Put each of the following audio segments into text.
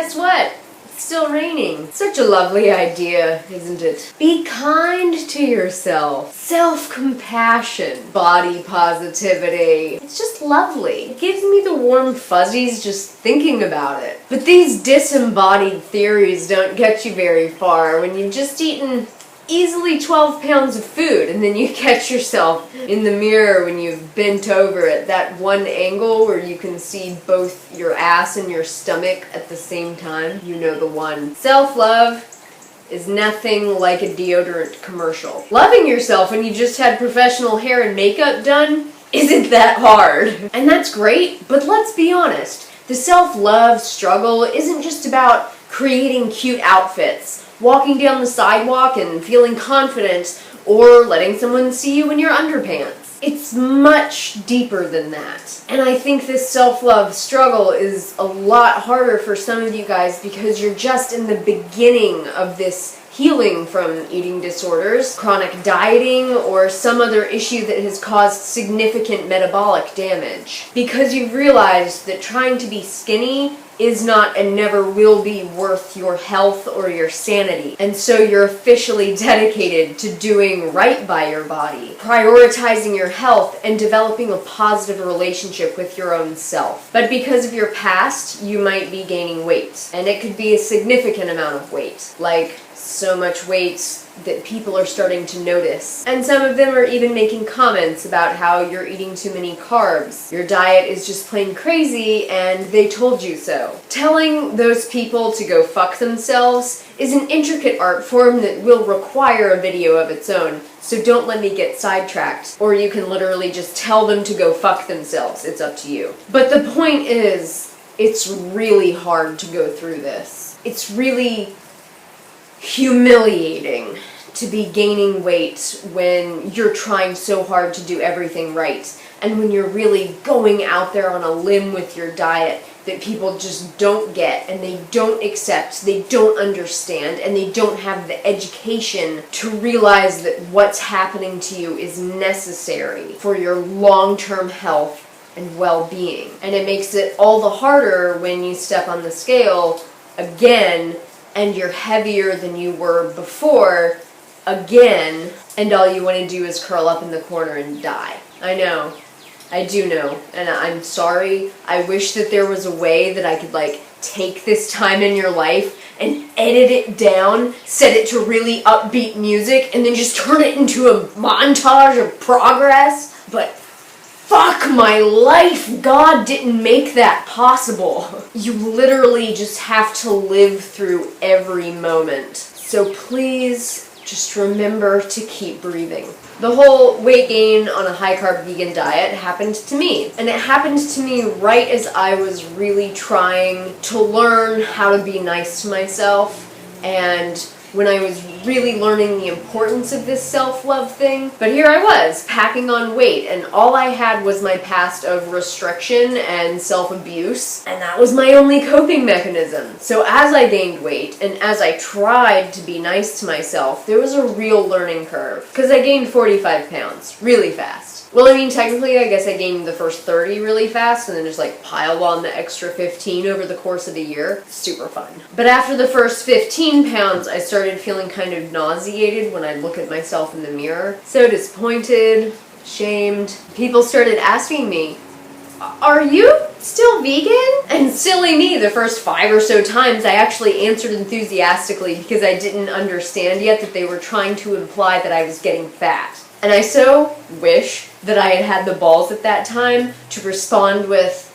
guess what? It's still raining. Such a lovely idea, isn't it? Be kind to yourself. Self-compassion. Body positivity. It's just lovely. It gives me the warm fuzzies just thinking about it. But these disembodied theories don't get you very far when you've just eaten easily 12 pounds of food, and then you catch yourself in the mirror when you've bent over at that one angle where you can see both your ass and your stomach at the same time. You know the one. Self-love is nothing like a deodorant commercial. Loving yourself when you just had professional hair and makeup done isn't that hard. And that's great, but let's be honest. The self-love struggle isn't just about creating cute outfits, walking down the sidewalk and feeling confident, or letting someone see you in your underpants. It's much deeper than that. And I think this self-love struggle is a lot harder for some of you guys because you're just in the beginning of this healing from eating disorders, chronic dieting, or some other issue that has caused significant metabolic damage. Because you've realized that trying to be skinny is not and never will be worth your health or your sanity. And so you're officially dedicated to doing right by your body, prioritizing your health, and developing a positive relationship with your own self. But because of your past, you might be gaining weight. And it could be a significant amount of weight. Like so much weight that people are starting to notice. And some of them are even making comments about how you're eating too many carbs. Your diet is just plain crazy and they told you so. Telling those people to go fuck themselves is an intricate art form that will require a video of its own. So don't let me get sidetracked. Or you can literally just tell them to go fuck themselves. It's up to you. But the point is, it's really hard to go through this. It's really humiliating to be gaining weight when you're trying so hard to do everything right, and when you're really going out there on a limb with your diet that people just don't get, and they don't accept, they don't understand, and they don't have the education to realize that what's happening to you is necessary for your long-term health and well-being. And it makes it all the harder when you step on the scale again and you're heavier than you were before again, and all you want to do is curl up in the corner and die. I know. I do know. And I'm sorry. I wish that there was a way that I could, take this time in your life and edit it down, set it to really upbeat music, and then just turn it into a montage of progress. But fuck my life, God didn't make that possible. You literally just have to live through every moment. So please, just remember to keep breathing. The whole weight gain on a high-carb vegan diet happened to me. And it happened to me right as I was really trying to learn how to be nice to myself, and when I was really learning the importance of this self-love thing. But here I was, packing on weight, and all I had was my past of restriction and self-abuse, and that was my only coping mechanism. So as I gained weight, and as I tried to be nice to myself, there was a real learning curve. Because I gained 45 pounds, really fast. Well, I mean, technically, I guess I gained the first 30 really fast, and then just piled on the extra 15 over the course of a year. Super fun. But after the first 15 pounds, I started feeling kind of nauseated when I look at myself in the mirror. So disappointed, shamed. People started asking me, "Are you still vegan?" And silly me, the first 5 or so times I actually answered enthusiastically because I didn't understand yet that they were trying to imply that I was getting fat. And I so wish that I had had the balls at that time to respond with,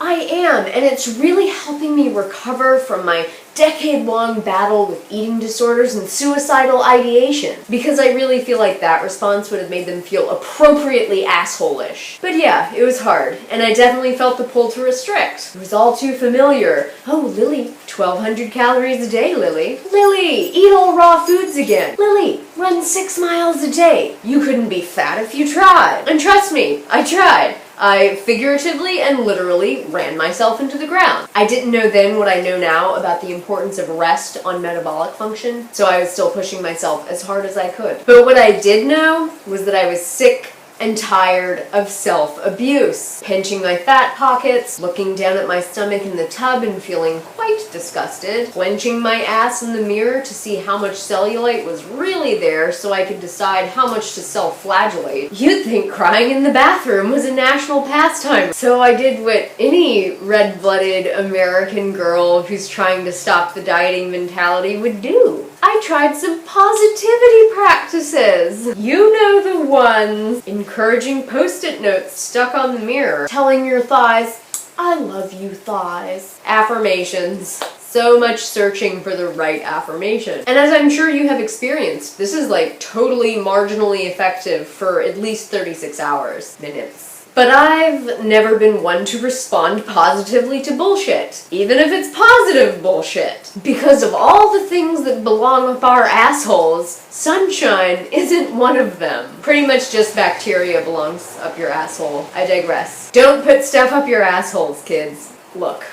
I am, and it's really helping me recover from my decade-long battle with eating disorders and suicidal ideation. Because I really feel like that response would have made them feel appropriately asshole-ish. But yeah, it was hard, and I definitely felt the pull to restrict. It was all too familiar. Oh, Lily, 1,200 calories a day, Lily. Lily, eat all raw foods again. Lily, run 6 miles a day. You couldn't be fat if you tried. And trust me, I tried. I figuratively and literally ran myself into the ground. I didn't know then what I know now about the importance of rest on metabolic function, so I was still pushing myself as hard as I could. But what I did know was that I was sick and tired of self-abuse. Pinching my fat pockets, looking down at my stomach in the tub and feeling quite disgusted, clenching my ass in the mirror to see how much cellulite was really there so I could decide how much to self-flagellate. You'd think crying in the bathroom was a national pastime. So I did what any red-blooded American girl who's trying to stop the dieting mentality would do. I tried some positivity practices. You know the ones. Encouraging post-it notes stuck on the mirror, telling your thighs, "I love you, thighs." Affirmations. So much searching for the right affirmation. And as I'm sure you have experienced, this is like totally marginally effective for at least 36 hours, minutes. But I've never been one to respond positively to bullshit, even if it's positive bullshit. Because of all the things that belong up our assholes, sunshine isn't one of them. Pretty much just bacteria belongs up your asshole. I digress. Don't put stuff up your assholes, kids. Look,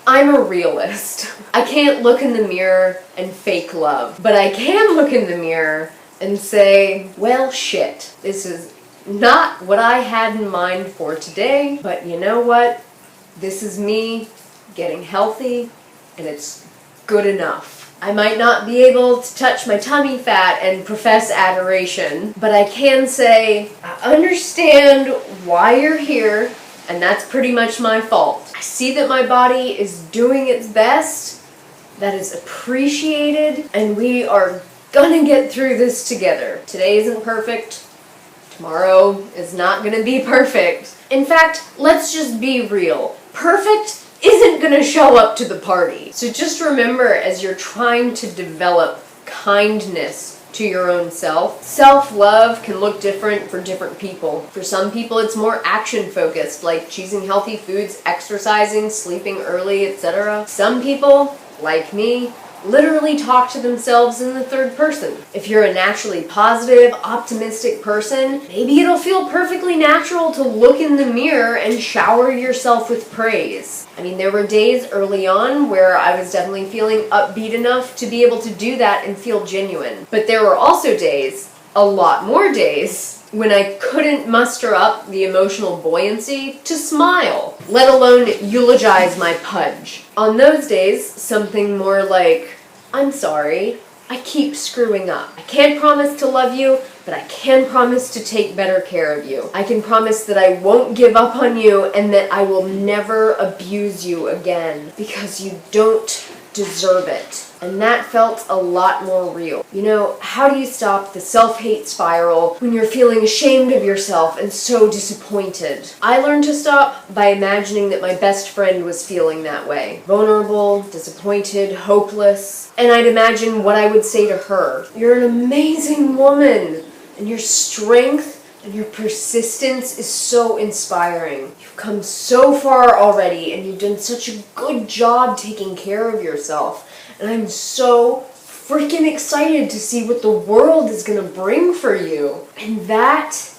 I'm a realist. I can't look in the mirror and fake love, but I can look in the mirror and say, well, shit, this is not what I had in mind for today, but you know what? This is me getting healthy, and it's good enough. I might not be able to touch my tummy fat and profess adoration, but I can say, I understand why you're here, and that's pretty much my fault. I see that my body is doing its best, that is appreciated, and we are gonna get through this together. Today isn't perfect. Tomorrow is not gonna be perfect. In fact, let's just be real. Perfect isn't gonna show up to the party. So just remember, as you're trying to develop kindness to your own self, self-love can look different for different people. For some people, it's more action-focused, like choosing healthy foods, exercising, sleeping early, etc. Some people, like me, literally talk to themselves in the third person. If you're a naturally positive, optimistic person, maybe it'll feel perfectly natural to look in the mirror and shower yourself with praise. I mean, there were days early on where I was definitely feeling upbeat enough to be able to do that and feel genuine. But there were also days, a lot more days, when I couldn't muster up the emotional buoyancy to smile, let alone eulogize my pudge. On those days, something more like, I'm sorry, I keep screwing up. I can't promise to love you, but I can promise to take better care of you. I can promise that I won't give up on you and that I will never abuse you again because you don't deserve it. And that felt a lot more real. You know, how do you stop the self-hate spiral when you're feeling ashamed of yourself and so disappointed? I learned to stop by imagining that my best friend was feeling that way. Vulnerable, disappointed, hopeless. And I'd imagine what I would say to her. You're an amazing woman, and your strength and your persistence is so inspiring. You've come so far already, and you've done such a good job taking care of yourself. And I'm so freaking excited to see what the world is going to bring for you. And that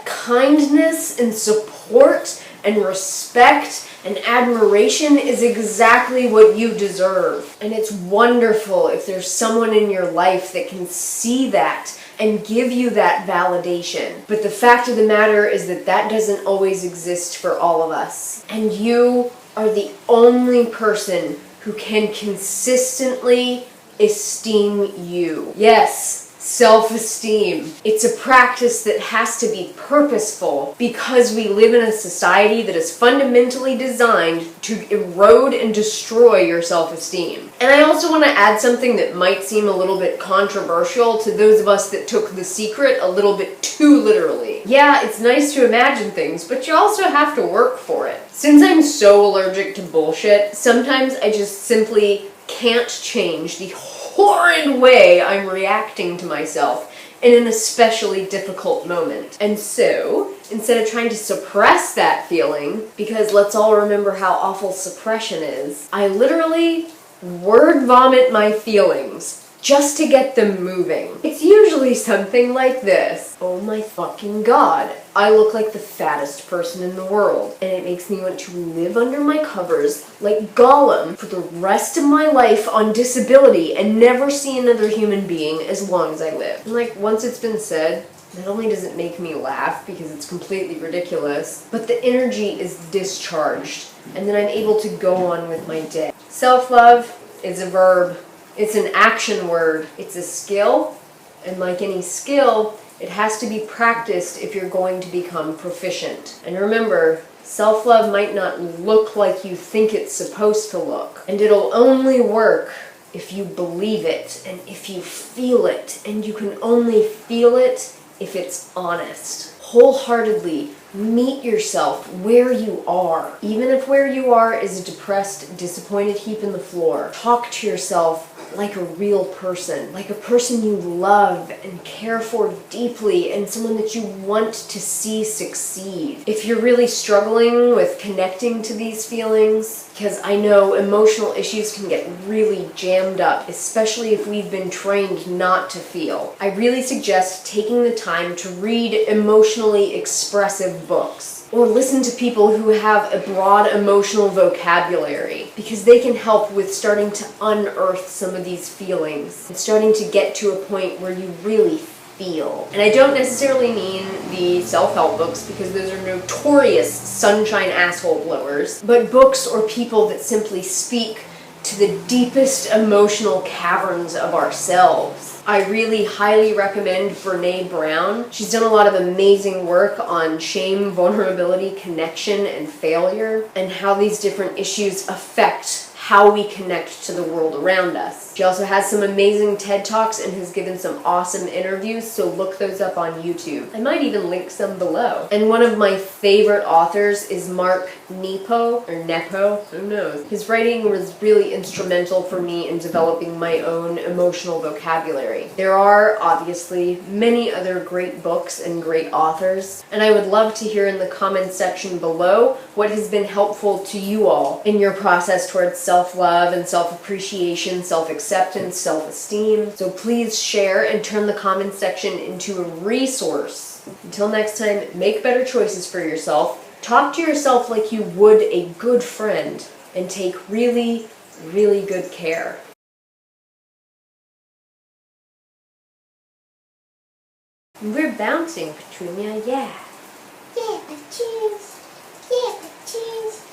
kindness and support and respect and admiration is exactly what you deserve. And it's wonderful if there's someone in your life that can see that and give you that validation. But the fact of the matter is that that doesn't always exist for all of us. And you are the only person who can consistently esteem you. Yes, self-esteem. It's a practice that has to be purposeful because we live in a society that is fundamentally designed to erode and destroy your self-esteem. And I also want to add something that might seem a little bit controversial to those of us that took The Secret a little bit too literally. Yeah, it's nice to imagine things, but you also have to work for it. Since I'm so allergic to bullshit, sometimes I just simply can't change the horrid way I'm reacting to myself in an especially difficult moment. And so, instead of trying to suppress that feeling, because let's all remember how awful suppression is, I literally word vomit my feelings just to get them moving. It's usually something like this. Oh my fucking god, I look like the fattest person in the world, and it makes me want to live under my covers like Gollum for the rest of my life on disability and never see another human being as long as I live. And like, once it's been said, Not only does it make me laugh because it's completely ridiculous, but the energy is discharged, and then I'm able to go on with my day. Self-love is a verb. It's an action word. It's a skill, and like any skill, it has to be practiced if you're going to become proficient. And remember, self-love might not look like you think it's supposed to look, and it'll only work if you believe it and if you feel it, and you can only feel it if it's honest. Wholeheartedly meet yourself where you are, even if where you are is a depressed, disappointed heap in the floor. Talk to yourself like a real person, like a person you love and care for deeply, and someone that you want to see succeed. If you're really struggling with connecting to these feelings, because I know emotional issues can get really jammed up, especially if we've been trained not to feel, I really suggest taking the time to read emotionally expressive books, or listen to people who have a broad emotional vocabulary, because they can help with starting to unearth some of these feelings and starting to get to a point where you really feel. And I don't necessarily mean the self-help books, because those are notorious sunshine asshole blowers, but books or people that simply speak to the deepest emotional caverns of ourselves. I really highly recommend Brene Brown. She's done a lot of amazing work on shame, vulnerability, connection, and failure, and how these different issues affect how we connect to the world around us. She also has some amazing TED Talks and has given some awesome interviews, so look those up on YouTube. I might even link some below. And one of my favorite authors is Mark Nepo, or Nepo, who knows. His writing was really instrumental for me in developing my own emotional vocabulary. There are, obviously, many other great books and great authors, and I would love to hear in the comments section below what has been helpful to you all in your process towards self-love and self-appreciation, self-acceptance, self-esteem. So please share and turn the comments section into a resource. Until next time, make better choices for yourself. Talk to yourself like you would a good friend, and take really, really good care. We're bouncing, Petunia, yeah. Yeah, but choose. Yeah, but choose.